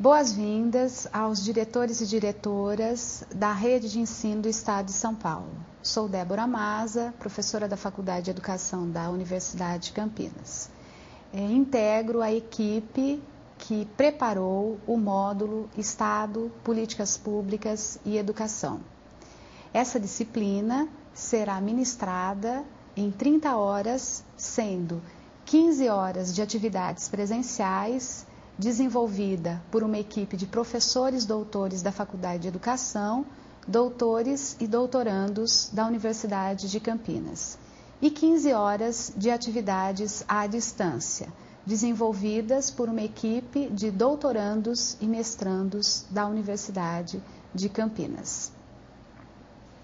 Boas-vindas aos diretores e diretoras da Rede de Ensino do Estado de São Paulo. Sou Débora Maza, professora da Faculdade de Educação da Universidade de Campinas. Integro a equipe que preparou o módulo Estado, Políticas Públicas e Educação. Essa disciplina será ministrada em 30 horas, sendo 15 horas de atividades presenciais, desenvolvida por uma equipe de professores doutores da Faculdade de Educação, doutores e doutorandos da Universidade de Campinas, e 15 horas de atividades à distância, desenvolvidas por uma equipe de doutorandos e mestrandos da Universidade de Campinas.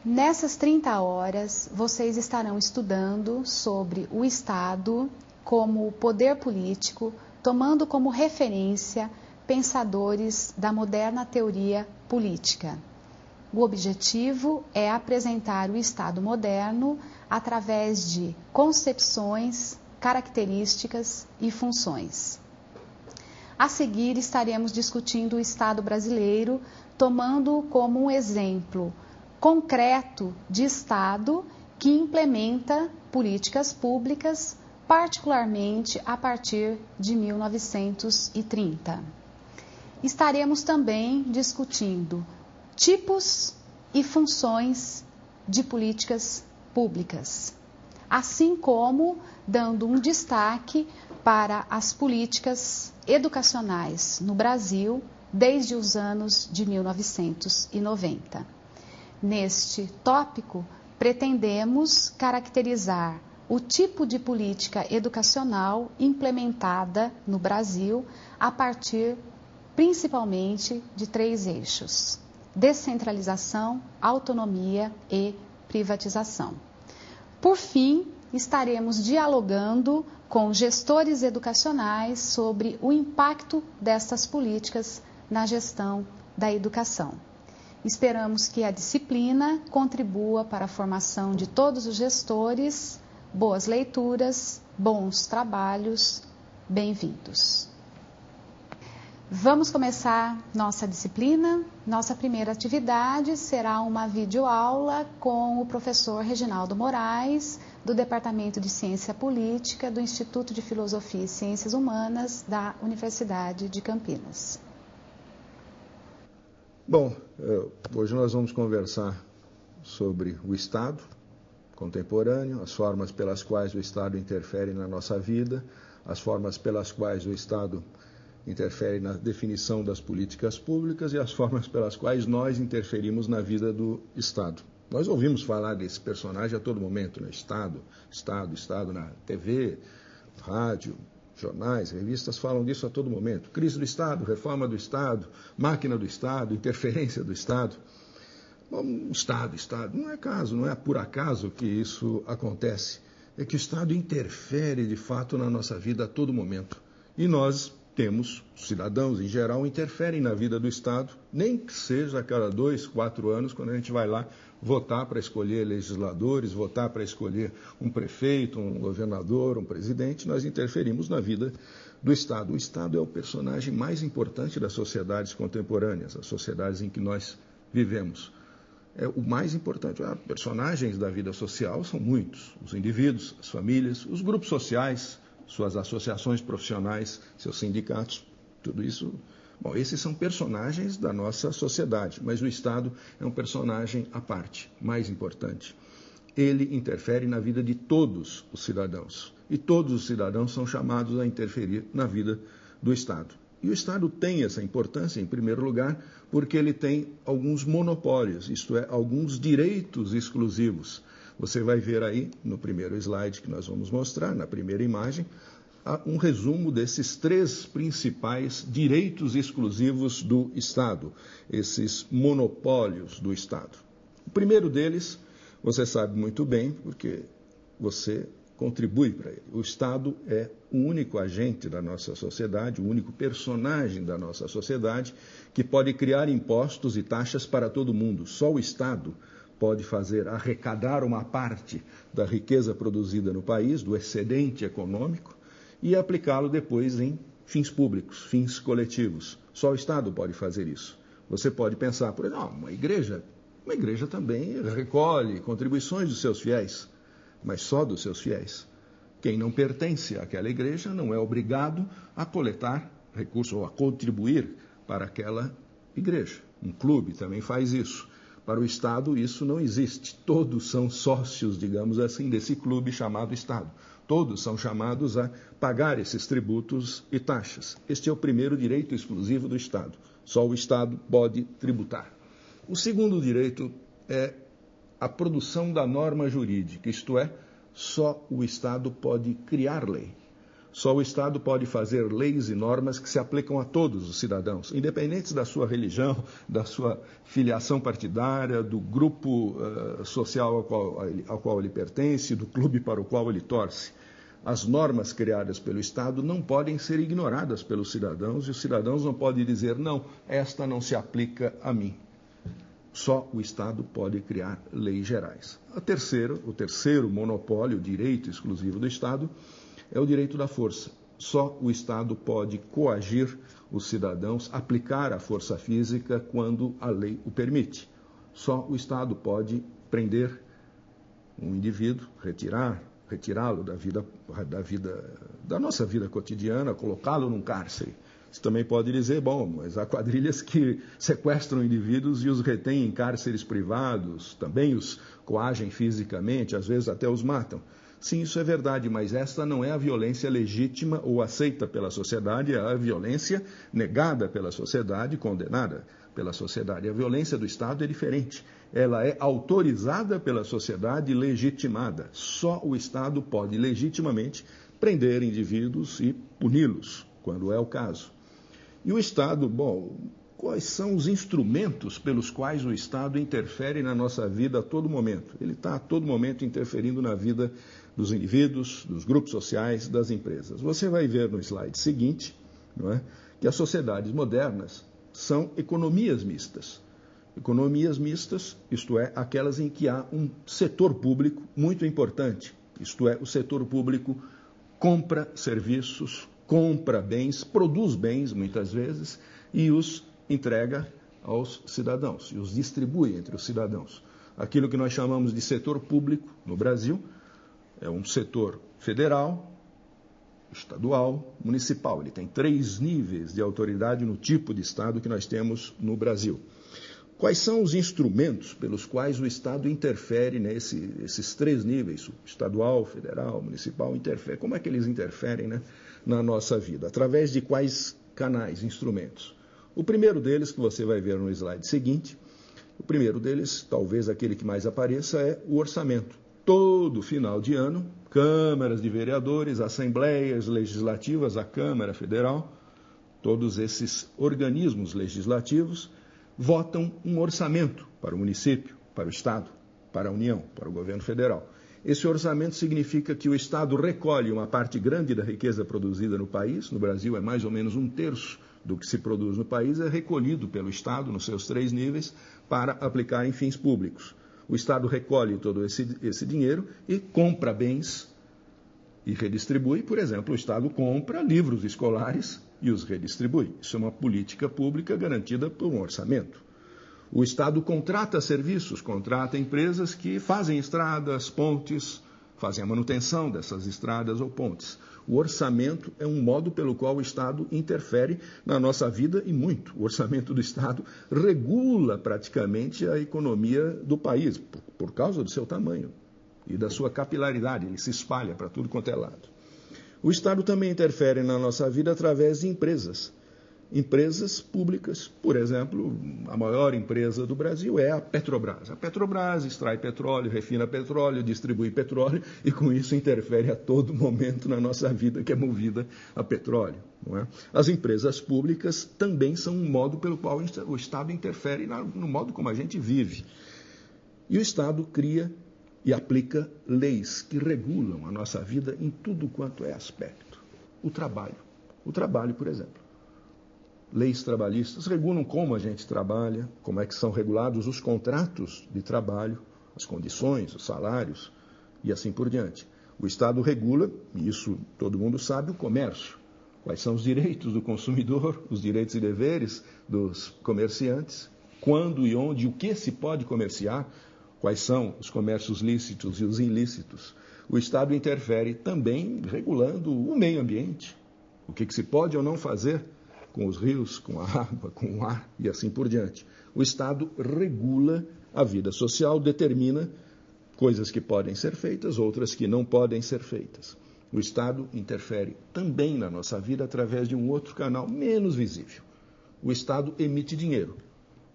Nessas 30 horas, vocês estarão estudando sobre o Estado como poder político, tomando como referência pensadores da moderna teoria política. O objetivo é apresentar o Estado moderno através de concepções, características e funções. A seguir, estaremos discutindo o Estado brasileiro, tomando como um exemplo concreto de Estado que implementa políticas públicas, particularmente a partir de 1930. Estaremos também discutindo tipos e funções de políticas públicas, assim como dando um destaque para as políticas educacionais no Brasil desde os anos de 1990. Neste tópico, pretendemos caracterizar o tipo de política educacional implementada no Brasil a partir, principalmente, de 3 eixos: descentralização, autonomia e privatização. Por fim, estaremos dialogando com gestores educacionais sobre o impacto destas políticas na gestão da educação. Esperamos que a disciplina contribua para a formação de todos os gestores. Boas leituras, bons trabalhos, bem-vindos. Vamos começar nossa disciplina. Nossa primeira atividade será uma videoaula com o professor Reginaldo Moraes, do Departamento de Ciência Política do Instituto de Filosofia e Ciências Humanas da Universidade de Campinas. Bom, hoje nós vamos conversar sobre o Estado contemporâneo, as formas pelas quais o Estado interfere na nossa vida, as formas pelas quais o Estado interfere na definição das políticas públicas e as formas pelas quais nós interferimos na vida do Estado. Nós ouvimos falar desse personagem a todo momento, né? Estado, na TV, rádio, jornais, revistas falam disso a todo momento. Crise do Estado, reforma do Estado, máquina do Estado, interferência do Estado. Bom, Estado, não é por acaso que isso acontece. É que o Estado interfere, de fato, na nossa vida a todo momento. E nós temos, cidadãos em geral, interferem na vida do Estado, nem que seja a cada 2, 4 anos, quando a gente vai lá votar para escolher legisladores, votar para escolher um prefeito, um governador, um presidente, nós interferimos na vida do Estado. O Estado é o personagem mais importante das sociedades contemporâneas, as sociedades em que nós vivemos. É o mais importante. Os personagens da vida social são muitos: os indivíduos, as famílias, os grupos sociais, suas associações profissionais, seus sindicatos, tudo isso. Bom, esses são personagens da nossa sociedade, mas o Estado é um personagem à parte, mais importante. Ele interfere na vida de todos os cidadãos, e todos os cidadãos são chamados a interferir na vida do Estado. E o Estado tem essa importância, em primeiro lugar, porque ele tem alguns monopólios, isto é, alguns direitos exclusivos. Você vai ver aí, no primeiro slide que nós vamos mostrar, na primeira imagem, um resumo desses 3 principais direitos exclusivos do Estado, esses monopólios do Estado. O primeiro deles, você sabe muito bem, porque você contribui para ele. O Estado é o único agente da nossa sociedade, o único personagem da nossa sociedade que pode criar impostos e taxas para todo mundo. Só o Estado pode arrecadar uma parte da riqueza produzida no país, do excedente econômico, e aplicá-lo depois em fins públicos, fins coletivos. Só o Estado pode fazer isso. Você pode pensar, por exemplo, uma igreja também recolhe contribuições dos seus fiéis, mas só dos seus fiéis. Quem não pertence àquela igreja não é obrigado a coletar recursos ou a contribuir para aquela igreja. Um clube também faz isso. Para o Estado, isso não existe. Todos são sócios, digamos assim, desse clube chamado Estado. Todos são chamados a pagar esses tributos e taxas. Este é o primeiro direito exclusivo do Estado. Só o Estado pode tributar. O segundo direito é a produção da norma jurídica, isto é, só o Estado pode criar lei. Só o Estado pode fazer leis e normas que se aplicam a todos os cidadãos, independentes da sua religião, da sua filiação partidária, do grupo social ao qual ele pertence, do clube para o qual ele torce. As normas criadas pelo Estado não podem ser ignoradas pelos cidadãos e os cidadãos não podem dizer, não, esta não se aplica a mim. Só o Estado pode criar leis gerais. O terceiro monopólio, direito exclusivo do Estado, é o direito da força. Só o Estado pode coagir os cidadãos, aplicar a força física quando a lei o permite. Só o Estado pode prender um indivíduo, retirá-lo da nossa vida cotidiana, colocá-lo num cárcere. Você também pode dizer, bom, mas há quadrilhas que sequestram indivíduos e os retêm em cárceres privados, também os coagem fisicamente, às vezes até os matam. Sim, isso é verdade, mas esta não é a violência legítima ou aceita pela sociedade, é a violência negada pela sociedade, condenada pela sociedade. A violência do Estado é diferente. Ela é autorizada pela sociedade e legitimada. Só o Estado pode legitimamente prender indivíduos e puni-los, quando é o caso. E o Estado, bom, quais são os instrumentos pelos quais o Estado interfere na nossa vida a todo momento? Ele está a todo momento interferindo na vida dos indivíduos, dos grupos sociais, das empresas. Você vai ver no slide seguinte, não é, que as sociedades modernas são economias mistas. Economias mistas, isto é, aquelas em que há um setor público muito importante, isto é, o setor público compra serviços, compra bens, produz bens, muitas vezes, e os entrega aos cidadãos, e os distribui entre os cidadãos. Aquilo que nós chamamos de setor público no Brasil é um setor federal, estadual, municipal. Ele tem 3 níveis de autoridade no tipo de Estado que nós temos no Brasil. Quais são os instrumentos pelos quais o Estado interfere nesses 3 níveis, estadual, federal, municipal, interfere? Como é que eles interferem, né, na nossa vida? Através de quais canais, instrumentos? O primeiro deles, que você vai ver no slide seguinte, o primeiro deles, talvez aquele que mais apareça, é o orçamento. Todo final de ano, câmaras de vereadores, assembleias legislativas, a Câmara Federal, todos esses organismos legislativos votam um orçamento para o município, para o Estado, para a União, para o governo federal. Esse orçamento significa que o Estado recolhe uma parte grande da riqueza produzida no país, no Brasil é mais ou menos 1/3 do que se produz no país, é recolhido pelo Estado, nos seus 3 níveis, para aplicar em fins públicos. O Estado recolhe todo esse dinheiro e compra bens e redistribui. Por exemplo, o Estado compra livros escolares e os redistribui. Isso é uma política pública garantida por um orçamento. O Estado contrata serviços, contrata empresas que fazem estradas, pontes, fazem a manutenção dessas estradas ou pontes. O orçamento é um modo pelo qual o Estado interfere na nossa vida e muito. O orçamento do Estado regula praticamente a economia do país, por causa do seu tamanho e da sua capilaridade. Ele se espalha para tudo quanto é lado. O Estado também interfere na nossa vida através de empresas. Empresas públicas, por exemplo, a maior empresa do Brasil é a Petrobras. A Petrobras extrai petróleo, refina petróleo, distribui petróleo e com isso interfere a todo momento na nossa vida que é movida a petróleo. Não é? As empresas públicas também são um modo pelo qual o Estado interfere no modo como a gente vive. E o Estado cria e aplica leis que regulam a nossa vida em tudo quanto é aspecto. O trabalho, por exemplo. Leis trabalhistas regulam como a gente trabalha, como é que são regulados os contratos de trabalho, as condições, os salários e assim por diante. O Estado regula, e isso todo mundo sabe, o comércio. Quais são os direitos do consumidor, os direitos e deveres dos comerciantes, quando e onde, o que se pode comerciar, quais são os comércios lícitos e os ilícitos. O Estado interfere também regulando o meio ambiente, o que se pode ou não fazer com os rios, com a água, com o ar e assim por diante. O Estado regula a vida social, determina coisas que podem ser feitas, outras que não podem ser feitas. O Estado interfere também na nossa vida através de um outro canal menos visível. O Estado emite dinheiro.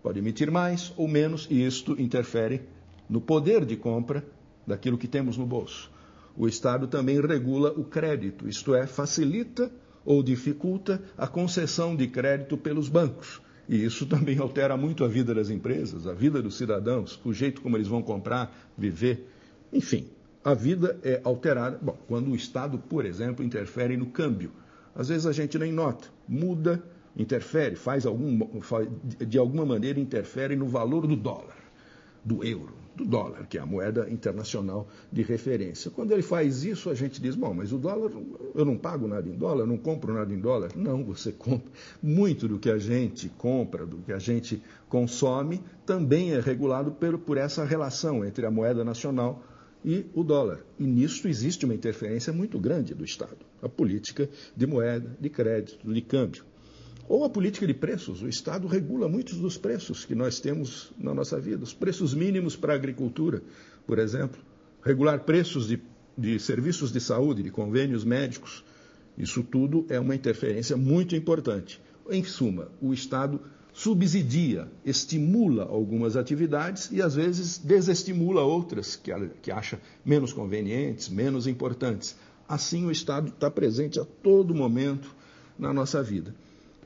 Pode emitir mais ou menos, e isto interfere no poder de compra daquilo que temos no bolso. O Estado também regula o crédito, isto é, facilita ou dificulta a concessão de crédito pelos bancos. E isso também altera muito a vida das empresas, a vida dos cidadãos, o jeito como eles vão comprar, viver, enfim. A vida é alterada, quando o Estado, por exemplo, interfere no câmbio. Às vezes a gente nem nota, muda, interfere, de alguma maneira interfere no valor do dólar, do euro, do dólar, que é a moeda internacional de referência. Quando ele faz isso, a gente diz, mas o dólar, eu não pago nada em dólar, eu não compro nada em dólar. Não, você compra. Muito do que a gente compra, do que a gente consome, também é regulado por essa relação entre a moeda nacional e o dólar. E nisso existe uma interferência muito grande do Estado. A política de moeda, de crédito, de câmbio. Ou a política de preços. O Estado regula muitos dos preços que nós temos na nossa vida. Os preços mínimos para a agricultura, por exemplo. Regular preços de serviços de saúde, de convênios médicos. Isso tudo é uma interferência muito importante. Em suma, o Estado subsidia, estimula algumas atividades e, às vezes, desestimula outras que acha menos convenientes, menos importantes. Assim, o Estado está presente a todo momento na nossa vida.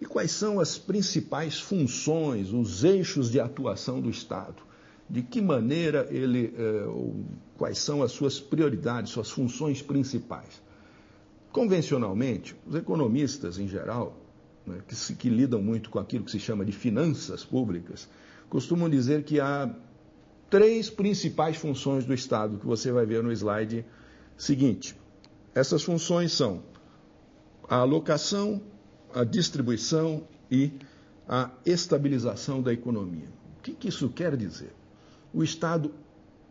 E quais são as principais funções, os eixos de atuação do Estado? De que maneira quais são as suas prioridades, suas funções principais? Convencionalmente, os economistas, em geral, que lidam muito com aquilo que se chama de finanças públicas, costumam dizer que há 3 principais funções do Estado, que você vai ver no slide seguinte. Essas funções são a alocação, a distribuição e a estabilização da economia. O que isso quer dizer? O Estado,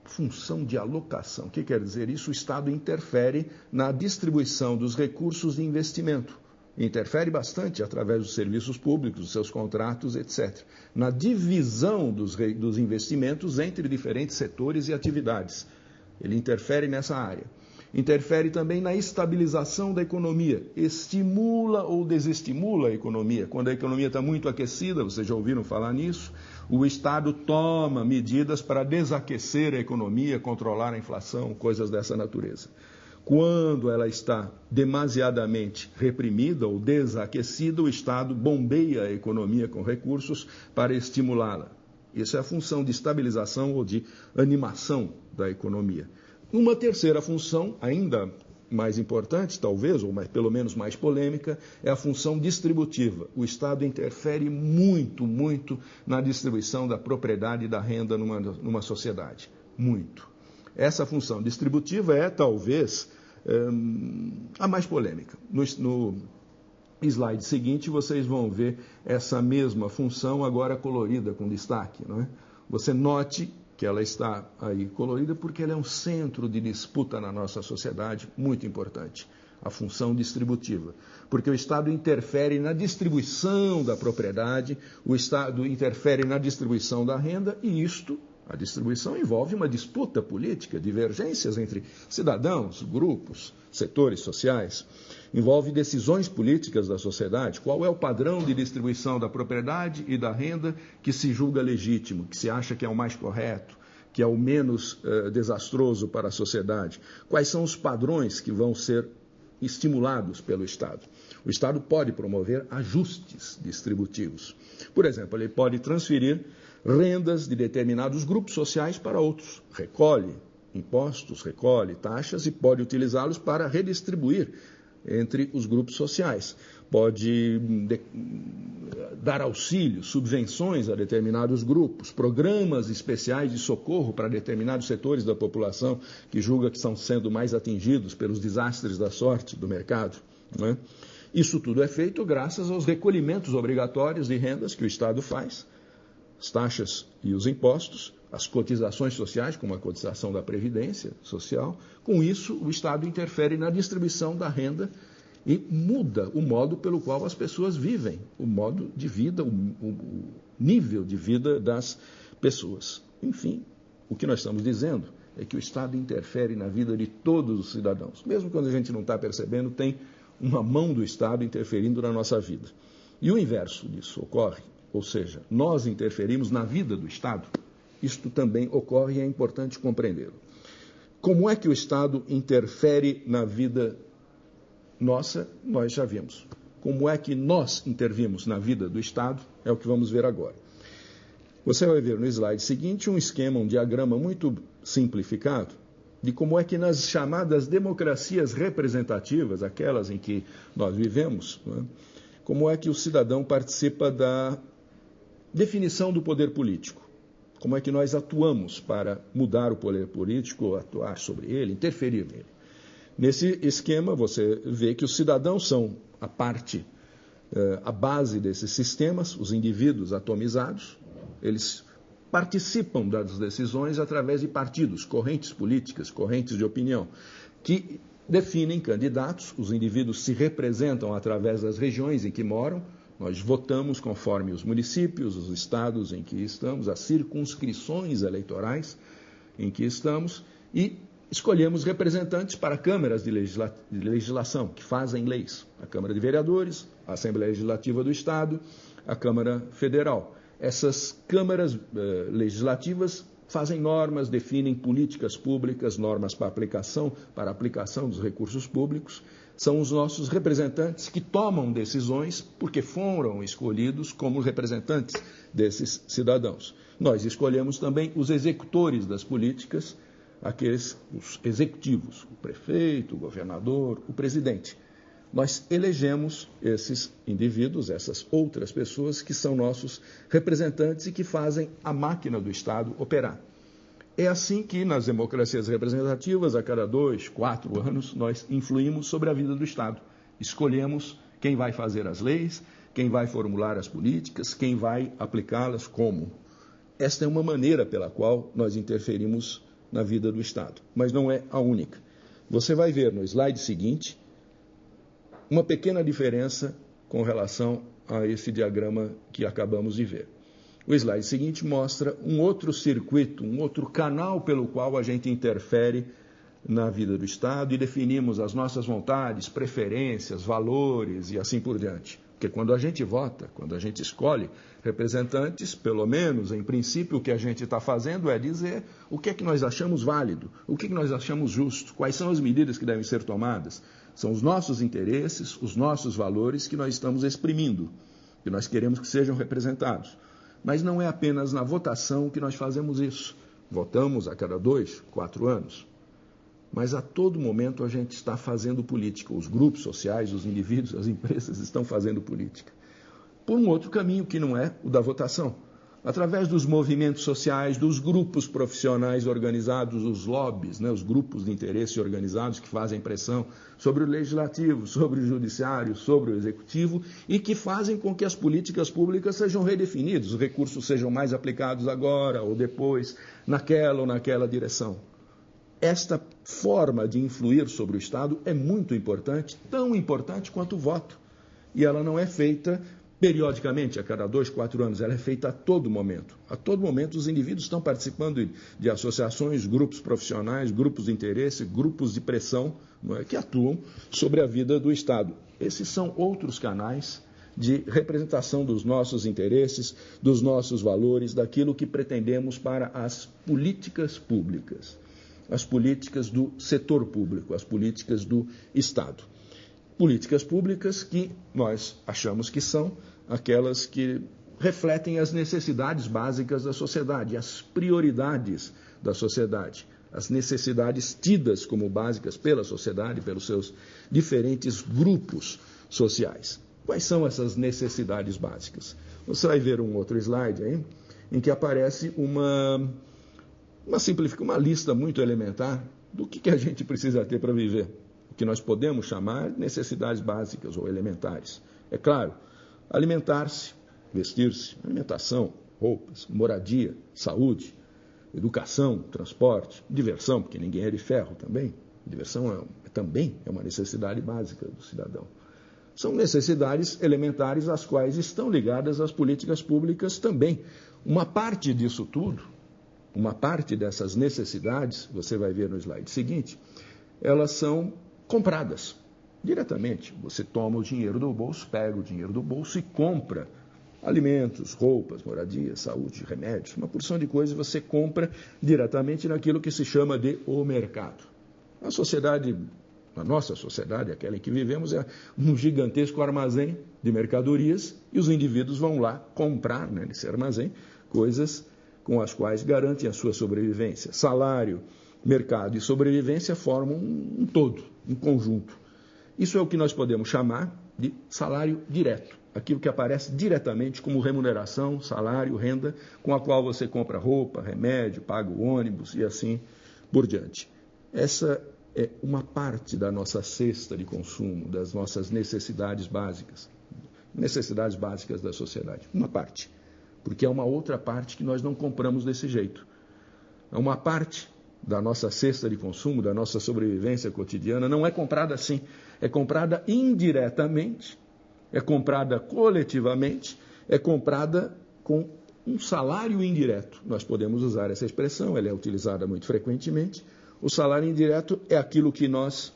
função de alocação, o que quer dizer isso? O Estado interfere na distribuição dos recursos de investimento. Interfere bastante através dos serviços públicos, dos seus contratos, etc. Na divisão dos investimentos entre diferentes setores e atividades. Ele interfere nessa área. Interfere também na estabilização da economia. Estimula ou desestimula a economia. Quando a economia está muito aquecida, vocês já ouviram falar nisso, o Estado toma medidas para desaquecer a economia, controlar a inflação, coisas dessa natureza. Quando ela está demasiadamente reprimida ou desaquecida, o Estado bombeia a economia com recursos para estimulá-la. Isso é a função de estabilização ou de animação da economia. Uma terceira função, ainda mais importante, talvez, ou pelo menos mais polêmica, é a função distributiva. O Estado interfere muito, muito na distribuição da propriedade e da renda numa sociedade. Muito. Essa função distributiva é, talvez, a mais polêmica. No slide seguinte, vocês vão ver essa mesma função agora colorida, com destaque. Não é? Você note que ela está aí colorida porque ela é um centro de disputa na nossa sociedade muito importante. A função distributiva. Porque o Estado interfere na distribuição da propriedade, o Estado interfere na distribuição da renda e a distribuição envolve uma disputa política, divergências entre cidadãos, grupos, setores sociais. Envolve decisões políticas da sociedade. Qual é o padrão de distribuição da propriedade e da renda que se julga legítimo, que se acha que é o mais correto, que é o menos desastroso para a sociedade? Quais são os padrões que vão ser estimulados pelo Estado? O Estado pode promover ajustes distributivos. Por exemplo, ele pode transferir rendas de determinados grupos sociais para outros. Recolhe impostos, recolhe taxas e pode utilizá-los para redistribuir entre os grupos sociais. Pode dar auxílio, subvenções a determinados grupos, programas especiais de socorro para determinados setores da população que julga que estão sendo mais atingidos pelos desastres da sorte do mercado. Não é? Isso tudo é feito graças aos recolhimentos obrigatórios de rendas que o Estado faz, as taxas e os impostos, as cotizações sociais, como a cotização da Previdência Social. Com isso, o Estado interfere na distribuição da renda e muda o modo pelo qual as pessoas vivem, o modo de vida, o nível de vida das pessoas. Enfim, o que nós estamos dizendo é que o Estado interfere na vida de todos os cidadãos. Mesmo quando a gente não está percebendo, tem uma mão do Estado interferindo na nossa vida. E o inverso disso ocorre, ou seja, nós interferimos na vida do Estado. Isto também ocorre e é importante compreendê-lo. Como é que o Estado interfere na vida nossa? Nós já vimos. Como é que nós intervimos na vida do Estado? É o que vamos ver agora. Você vai ver no slide seguinte um esquema, um diagrama muito simplificado de como é que nas chamadas democracias representativas, aquelas em que nós vivemos, né, como é que o cidadão participa da definição do poder político. Como é que nós atuamos para mudar o poder político, atuar sobre ele, interferir nele. Nesse esquema, você vê que os cidadãos são a parte, a base desses sistemas, os indivíduos atomizados. Eles participam das decisões através de partidos, correntes políticas, correntes de opinião, que definem candidatos. Os indivíduos se representam através das regiões em que moram. Nós votamos conforme os municípios, os estados em que estamos, as circunscrições eleitorais em que estamos, e escolhemos representantes para câmaras de legislação, que fazem leis. A Câmara de Vereadores, a Assembleia Legislativa do Estado, a Câmara Federal. Essas câmaras legislativas fazem normas, definem políticas públicas, normas para a aplicação dos recursos públicos. São os nossos representantes que tomam decisões porque foram escolhidos como representantes desses cidadãos. Nós escolhemos também os executores das políticas, os executivos, o prefeito, o governador, o presidente. Nós elegemos esses indivíduos, essas outras pessoas que são nossos representantes e que fazem a máquina do Estado operar. É assim que, nas democracias representativas, a cada 2, 4 anos, nós influímos sobre a vida do Estado. Escolhemos quem vai fazer as leis, quem vai formular as políticas, quem vai aplicá-las, como. Esta é uma maneira pela qual nós interferimos na vida do Estado, mas não é a única. Você vai ver no slide seguinte uma pequena diferença com relação a esse diagrama que acabamos de ver. O slide seguinte mostra um outro circuito, um outro canal pelo qual a gente interfere na vida do Estado e definimos as nossas vontades, preferências, valores e assim por diante. Porque quando a gente vota, quando a gente escolhe representantes, pelo menos, em princípio, o que a gente está fazendo é dizer o que é que nós achamos válido, o que é que nós achamos justo, quais são as medidas que devem ser tomadas. São os nossos interesses, os nossos valores que nós estamos exprimindo, que nós queremos que sejam representados. Mas não é apenas na votação que nós fazemos isso. Votamos a cada 2, 4 anos. Mas a todo momento a gente está fazendo política. Os grupos sociais, os indivíduos, as empresas estão fazendo política. Por um outro caminho que não é o da votação. Através dos movimentos sociais, dos grupos profissionais organizados, os lobbies, os grupos de interesse organizados que fazem pressão sobre o legislativo, sobre o judiciário, sobre o executivo e que fazem com que as políticas públicas sejam redefinidas, os recursos sejam mais aplicados agora ou depois, naquela ou naquela direção. Esta forma de influir sobre o Estado é muito importante, tão importante quanto o voto. E ela não é feita periodicamente, a cada 2, 4 anos, ela é feita a todo momento. A todo momento os indivíduos estão participando de associações, grupos profissionais, grupos de interesse, grupos de pressão, que atuam sobre a vida do Estado. Esses são outros canais de representação dos nossos interesses, dos nossos valores, daquilo que pretendemos para as políticas públicas, as políticas do setor público, as políticas do Estado. Políticas públicas que nós achamos que são aquelas que refletem as necessidades básicas da sociedade, as prioridades da sociedade, as necessidades tidas como básicas pela sociedade, pelos seus diferentes grupos sociais. Quais são essas necessidades básicas? Você vai ver um outro slide aí, em que aparece uma lista muito elementar do que a gente precisa ter para viver. O que nós podemos chamar de necessidades básicas ou elementares. É claro, alimentar-se, vestir-se, alimentação, roupas, moradia, saúde, educação, transporte, diversão, porque ninguém é de ferro também. Diversão também é uma necessidade básica do cidadão. São necessidades elementares às quais estão ligadas as políticas públicas também. Uma parte disso tudo, uma parte dessas necessidades, você vai ver no slide seguinte, elas são compradas diretamente. Você toma o dinheiro do bolso, pega o dinheiro do bolso e compra alimentos, roupas, moradia, saúde, remédios, uma porção de coisas você compra diretamente naquilo que se chama de o mercado. A nossa sociedade, aquela em que vivemos, é um gigantesco armazém de mercadorias e os indivíduos vão lá comprar, nesse armazém, coisas com as quais garantem a sua sobrevivência. Salário, mercado e sobrevivência formam um todo, um conjunto. Isso é o que nós podemos chamar de salário direto, aquilo que aparece diretamente como remuneração, salário, renda, com a qual você compra roupa, remédio, paga o ônibus e assim por diante. Essa é uma parte da nossa cesta de consumo, das nossas necessidades básicas da sociedade. Uma parte, porque é uma outra parte que nós não compramos desse jeito. É uma parte da nossa cesta de consumo, da nossa sobrevivência cotidiana, não é comprada assim. É comprada indiretamente, é comprada coletivamente, é comprada com um salário indireto. Nós podemos usar essa expressão, ela é utilizada muito frequentemente. O salário indireto é aquilo que nós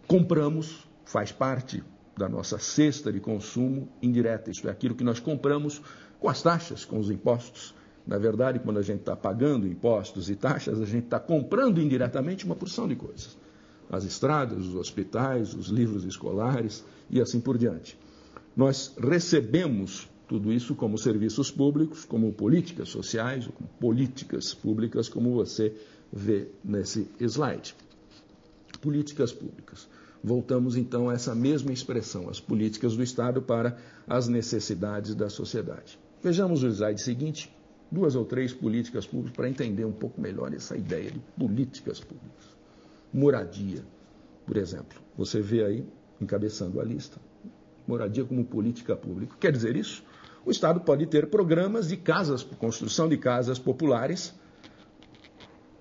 compramos, faz parte da nossa cesta de consumo indireta. Isto é aquilo que nós compramos com as taxas, com os impostos. Na verdade, quando a gente está pagando impostos e taxas, a gente está comprando indiretamente uma porção de coisas. As estradas, os hospitais, os livros escolares e assim por diante. Nós recebemos tudo isso como serviços públicos, como políticas sociais, ou como políticas públicas, como você vê nesse slide. Políticas públicas. Voltamos então a essa mesma expressão, as políticas do Estado para as necessidades da sociedade. Vejamos o slide seguinte, 2 ou 3 políticas públicas para entender um pouco melhor essa ideia de políticas públicas. Moradia, por exemplo. Você vê aí, encabeçando a lista, moradia como política pública. Quer dizer isso? O Estado pode ter programas de casas, construção de casas populares,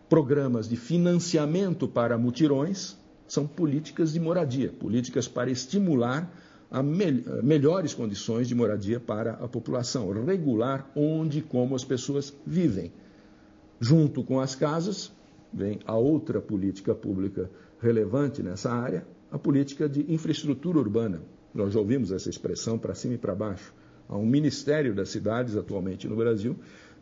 programas de financiamento para mutirões, são políticas de moradia, políticas para estimular a melhores condições de moradia para a população, regular onde e como as pessoas vivem. Junto com as casas, vem a outra política pública relevante nessa área, a política de infraestrutura urbana. Nós já ouvimos essa expressão para cima e para baixo. Há um Ministério das Cidades atualmente no Brasil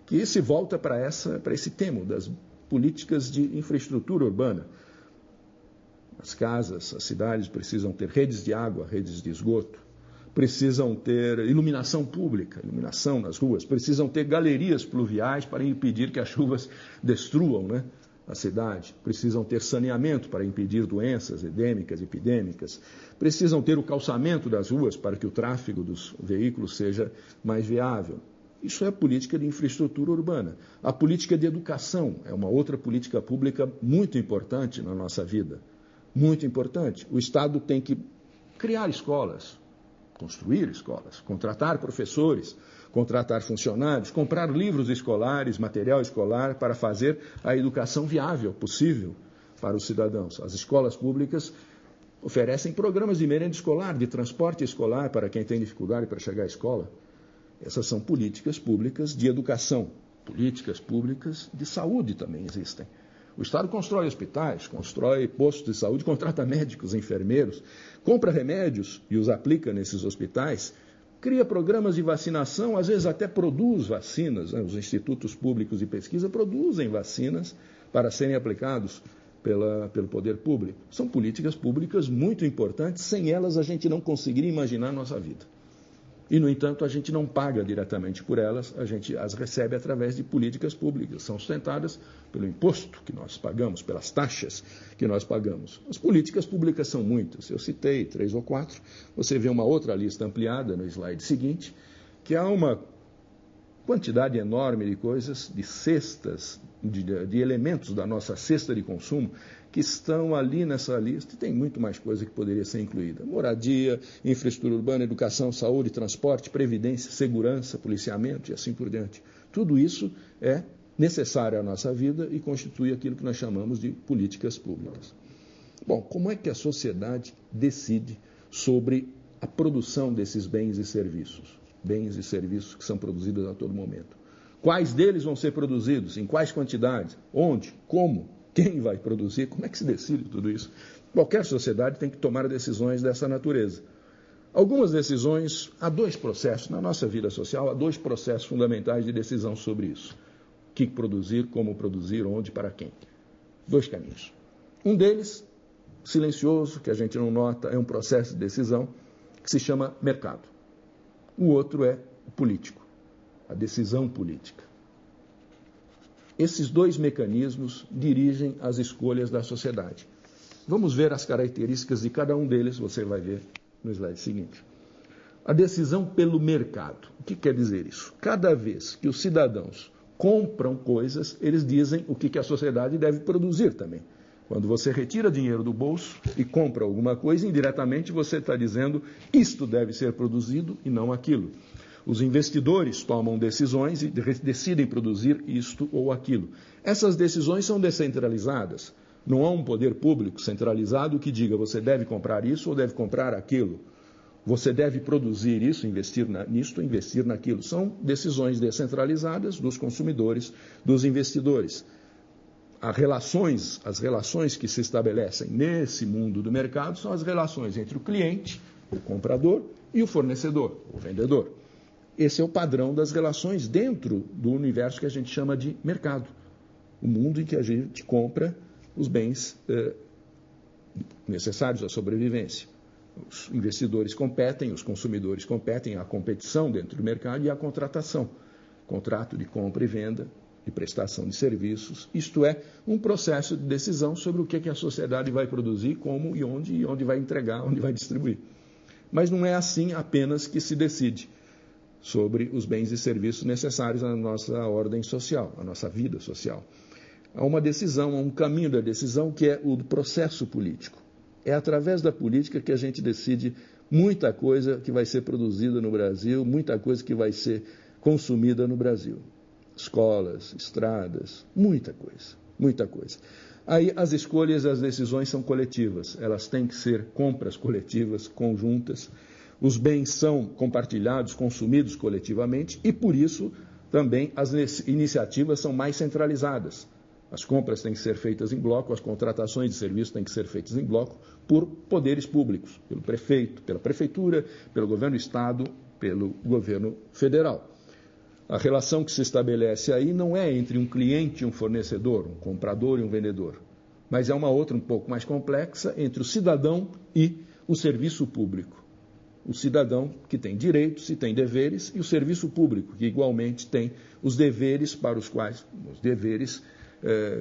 que se volta para esse tema das políticas de infraestrutura urbana. As casas, as cidades precisam ter redes de água, redes de esgoto, precisam ter iluminação pública, iluminação nas ruas, precisam ter galerias pluviais para impedir que as chuvas destruam, a cidade, precisam ter saneamento para impedir doenças endêmicas, epidêmicas, precisam ter o calçamento das ruas para que o tráfego dos veículos seja mais viável. Isso é a política de infraestrutura urbana. A política de educação é uma outra política pública muito importante na nossa vida. Muito importante. O Estado tem que criar escolas, construir escolas, contratar professores, contratar funcionários, comprar livros escolares, material escolar para fazer a educação viável, possível para os cidadãos. As escolas públicas oferecem programas de merenda escolar, de transporte escolar para quem tem dificuldade para chegar à escola. Essas são políticas públicas de educação. Políticas públicas de saúde também existem. O Estado constrói hospitais, constrói postos de saúde, contrata médicos, enfermeiros, compra remédios e os aplica nesses hospitais, cria programas de vacinação, às vezes até produz vacinas. Os institutos públicos de pesquisa produzem vacinas para serem aplicados pelo poder público. São políticas públicas muito importantes, sem elas a gente não conseguiria imaginar a nossa vida. E, no entanto, a gente não paga diretamente por elas, a gente as recebe através de políticas públicas, são sustentadas pelo imposto que nós pagamos, pelas taxas que nós pagamos. As políticas públicas são muitas, eu citei 3 ou 4, você vê uma outra lista ampliada no slide seguinte, que há uma quantidade enorme de coisas, de cestas, de elementos da nossa cesta de consumo, que estão ali nessa lista, e tem muito mais coisa que poderia ser incluída. Moradia, infraestrutura urbana, educação, saúde, transporte, previdência, segurança, policiamento e assim por diante. Tudo isso é necessário à nossa vida e constitui aquilo que nós chamamos de políticas públicas. Bom, como é que a sociedade decide sobre a produção desses bens e serviços? Bens e serviços que são produzidos a todo momento. Quais deles vão ser produzidos? Em quais quantidades? Onde? Como? Quem vai produzir? Como é que se decide tudo isso? Qualquer sociedade tem que tomar decisões dessa natureza. Algumas decisões, há dois processos, na nossa vida social, há dois processos fundamentais de decisão sobre isso. O que produzir, como produzir, onde, para quem. Dois caminhos. Um deles, silencioso, que a gente não nota, é um processo de decisão que se chama mercado. O outro é o político, a decisão política. Esses dois mecanismos dirigem as escolhas da sociedade. Vamos ver as características de cada um deles, você vai ver no slide seguinte. A decisão pelo mercado. O que quer dizer isso? Cada vez que os cidadãos compram coisas, eles dizem o que a sociedade deve produzir também. Quando você retira dinheiro do bolso e compra alguma coisa, indiretamente você está dizendo isto deve ser produzido e não aquilo. Os investidores tomam decisões e decidem produzir isto ou aquilo. Essas decisões são descentralizadas. Não há um poder público centralizado que diga você deve comprar isso ou deve comprar aquilo. Você deve produzir isso, investir nisto, investir naquilo. São decisões descentralizadas dos consumidores, dos investidores. As relações que se estabelecem nesse mundo do mercado são as relações entre o cliente, o comprador, e o fornecedor, o vendedor. Esse é o padrão das relações dentro do universo que a gente chama de mercado. O mundo em que a gente compra os bens necessários à sobrevivência. Os investidores competem, os consumidores competem, a competição dentro do mercado e a contratação. Contrato de compra e venda, de prestação de serviços. Isto é, um processo de decisão sobre o que a sociedade vai produzir, como e onde vai entregar, onde vai distribuir. Mas não é assim apenas que se decide sobre os bens e serviços necessários à nossa ordem social, à nossa vida social. Há uma decisão, há um caminho da decisão que é o do processo político. É através da política que a gente decide muita coisa que vai ser produzida no Brasil, muita coisa que vai ser consumida no Brasil. Escolas, estradas, muita coisa, muita coisa. Aí as escolhas e as decisões são coletivas, elas têm que ser compras coletivas, conjuntas. Os bens são compartilhados, consumidos coletivamente e, por isso, também as iniciativas são mais centralizadas. As compras têm que ser feitas em bloco, as contratações de serviços têm que ser feitas em bloco por poderes públicos, pelo prefeito, pela prefeitura, pelo governo do Estado, pelo governo federal. A relação que se estabelece aí não é entre um cliente e um fornecedor, um comprador e um vendedor, mas é uma outra um pouco mais complexa entre o cidadão e o serviço público. O cidadão que tem direitos e tem deveres e o serviço público que igualmente tem os deveres para os quais, os deveres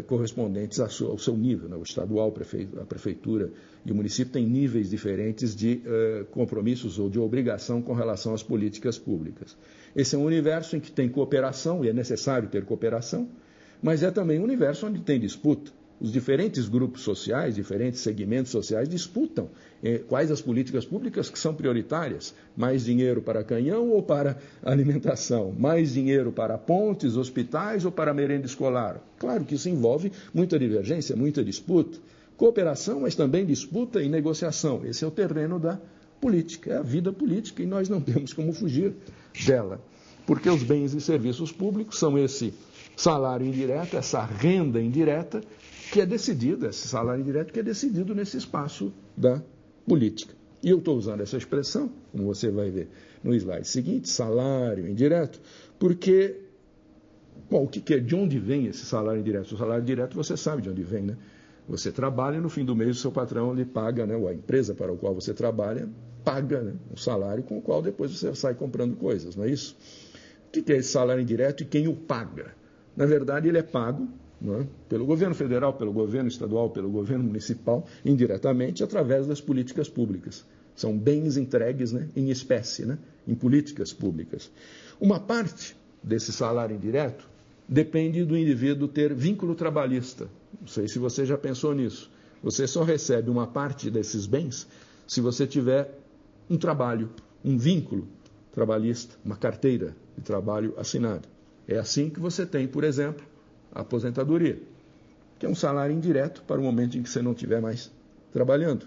correspondentes ao seu nível. Né? O estadual, a prefeitura e o município têm níveis diferentes de compromissos ou de obrigação com relação às políticas públicas. Esse é um universo em que tem cooperação, e é necessário ter cooperação, mas é também um universo onde tem disputa. Os diferentes grupos sociais, diferentes segmentos sociais disputam quais as políticas públicas que são prioritárias. Mais dinheiro para canhão ou para alimentação? Mais dinheiro para pontes, hospitais ou para merenda escolar? Claro que isso envolve muita divergência, muita disputa. Cooperação, mas também disputa e negociação. Esse é o terreno da política, é a vida política e nós não temos como fugir dela. Porque os bens e serviços públicos são esse salário indireto, essa renda indireta, que é decidida, esse salário indireto que é decidido nesse espaço da política. E eu estou usando essa expressão, como você vai ver no slide seguinte, salário indireto, porque, bom, de onde vem esse salário indireto? O salário direto você sabe de onde vem, né? Você trabalha e no fim do mês o seu patrão lhe paga, né, ou a empresa para a qual você trabalha, paga, né, um salário com o qual depois você sai comprando coisas, não é isso? O que é esse salário indireto e quem o paga? Na verdade, ele é pago, não é? Pelo governo federal, pelo governo estadual, pelo governo municipal, indiretamente, através das políticas públicas. São bens entregues, né, em espécie, né, em políticas públicas. Uma parte desse salário indireto depende do indivíduo ter vínculo trabalhista. Não sei se você já pensou nisso. Você só recebe uma parte desses bens se você tiver um trabalho, um vínculo trabalhista, uma carteira de trabalho assinada. É assim que você tem, por exemplo, a aposentadoria, que é um salário indireto para o momento em que você não estiver mais trabalhando.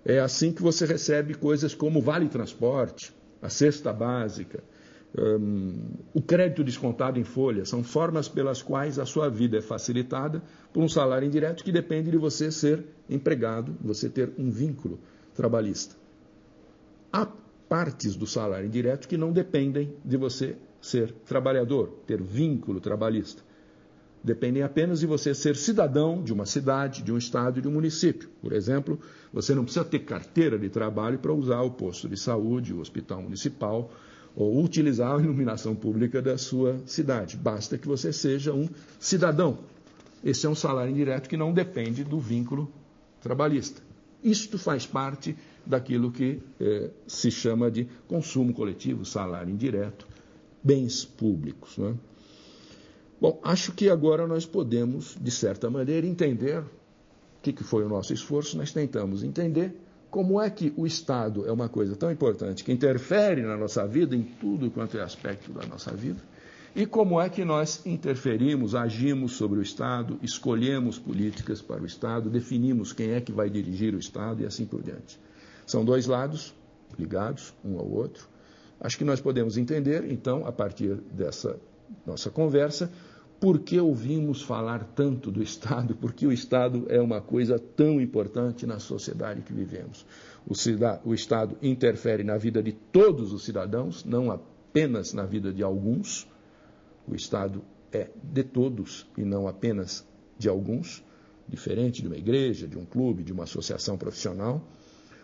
É assim que você recebe coisas como o vale-transporte, a cesta básica, o crédito descontado em folha. São formas pelas quais a sua vida é facilitada por um salário indireto que depende de você ser empregado, você ter um vínculo trabalhista. Há partes do salário indireto que não dependem de você ser trabalhador, ter vínculo trabalhista. Dependem apenas de você ser cidadão de uma cidade, de um estado e de um município. Por exemplo, você não precisa ter carteira de trabalho para usar o posto de saúde, o hospital municipal, ou utilizar a iluminação pública da sua cidade. Basta que você seja um cidadão. Esse é um salário indireto que não depende do vínculo trabalhista. Isto faz parte daquilo que se chama de consumo coletivo, salário indireto, bens públicos, não é? Bom, acho que agora nós podemos, de certa maneira, entender o que foi o nosso esforço. Nós tentamos entender como é que o Estado é uma coisa tão importante, que interfere na nossa vida, em tudo quanto é aspecto da nossa vida, e como é que nós interferimos, agimos sobre o Estado, escolhemos políticas para o Estado, definimos quem é que vai dirigir o Estado e assim por diante. São dois lados ligados um ao outro. Acho que nós podemos entender, então, a partir dessa nossa conversa, por que ouvimos falar tanto do Estado, porque o Estado é uma coisa tão importante na sociedade que vivemos. O Estado interfere na vida de todos os cidadãos, não apenas na vida de alguns. O Estado é de todos e não apenas de alguns, diferente de uma igreja, de um clube, de uma associação profissional.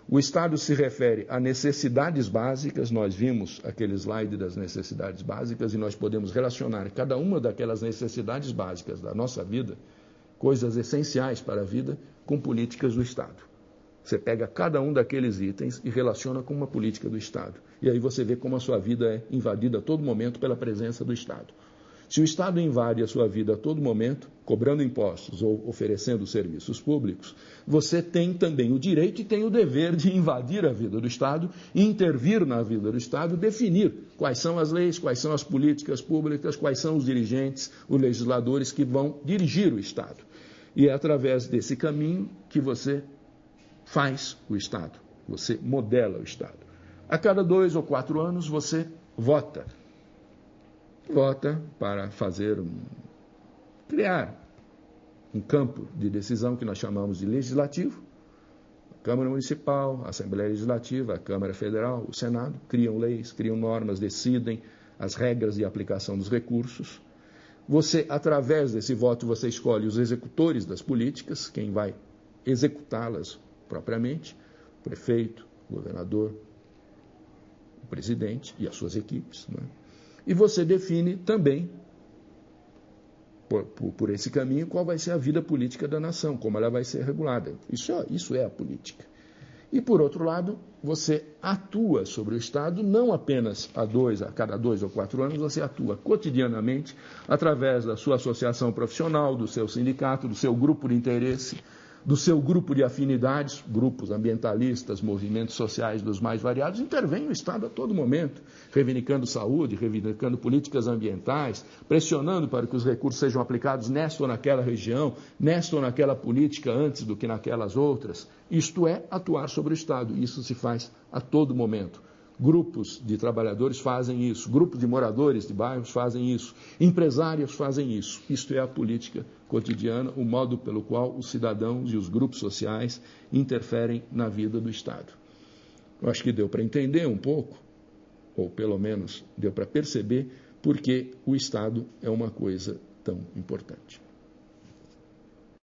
O Estado se refere a necessidades básicas. Nós vimos aquele slide das necessidades básicas e nós podemos relacionar cada uma daquelas necessidades básicas da nossa vida, coisas essenciais para a vida, com políticas do Estado. Você pega cada um daqueles itens e relaciona com uma política do Estado. E aí você vê como a sua vida é invadida a todo momento pela presença do Estado. Se o Estado invade a sua vida a todo momento, cobrando impostos ou oferecendo serviços públicos, você tem também o direito e tem o dever de invadir a vida do Estado, intervir na vida do Estado, definir quais são as leis, quais são as políticas públicas, quais são os dirigentes, os legisladores que vão dirigir o Estado. E é através desse caminho que você faz o Estado, você modela o Estado. A cada 2 ou 4 anos você vota para criar um campo de decisão que nós chamamos de legislativo. A Câmara Municipal, a Assembleia Legislativa, a Câmara Federal, o Senado, criam leis, criam normas, decidem as regras de aplicação dos recursos. Você, através desse voto, você escolhe os executores das políticas, quem vai executá-las propriamente, o prefeito, o governador, o presidente e as suas equipes, não é? E você define também, por esse caminho, qual vai ser a vida política da nação, como ela vai ser regulada. Isso é a política. E, por outro lado, você atua sobre o Estado, não apenas a cada 2 ou 4 anos, você atua cotidianamente, através da sua associação profissional, do seu sindicato, do seu grupo de interesse, do seu grupo de afinidades, grupos ambientalistas, movimentos sociais dos mais variados, intervém o Estado a todo momento, reivindicando saúde, reivindicando políticas ambientais, pressionando para que os recursos sejam aplicados nesta ou naquela região, nesta ou naquela política antes do que naquelas outras. Isto é atuar sobre o Estado, isso se faz a todo momento. Grupos de trabalhadores fazem isso, grupos de moradores de bairros fazem isso, empresários fazem isso. Isto é a política cotidiana, o modo pelo qual os cidadãos e os grupos sociais interferem na vida do Estado. Eu acho que deu para entender um pouco, ou pelo menos deu para perceber, porque o Estado é uma coisa tão importante.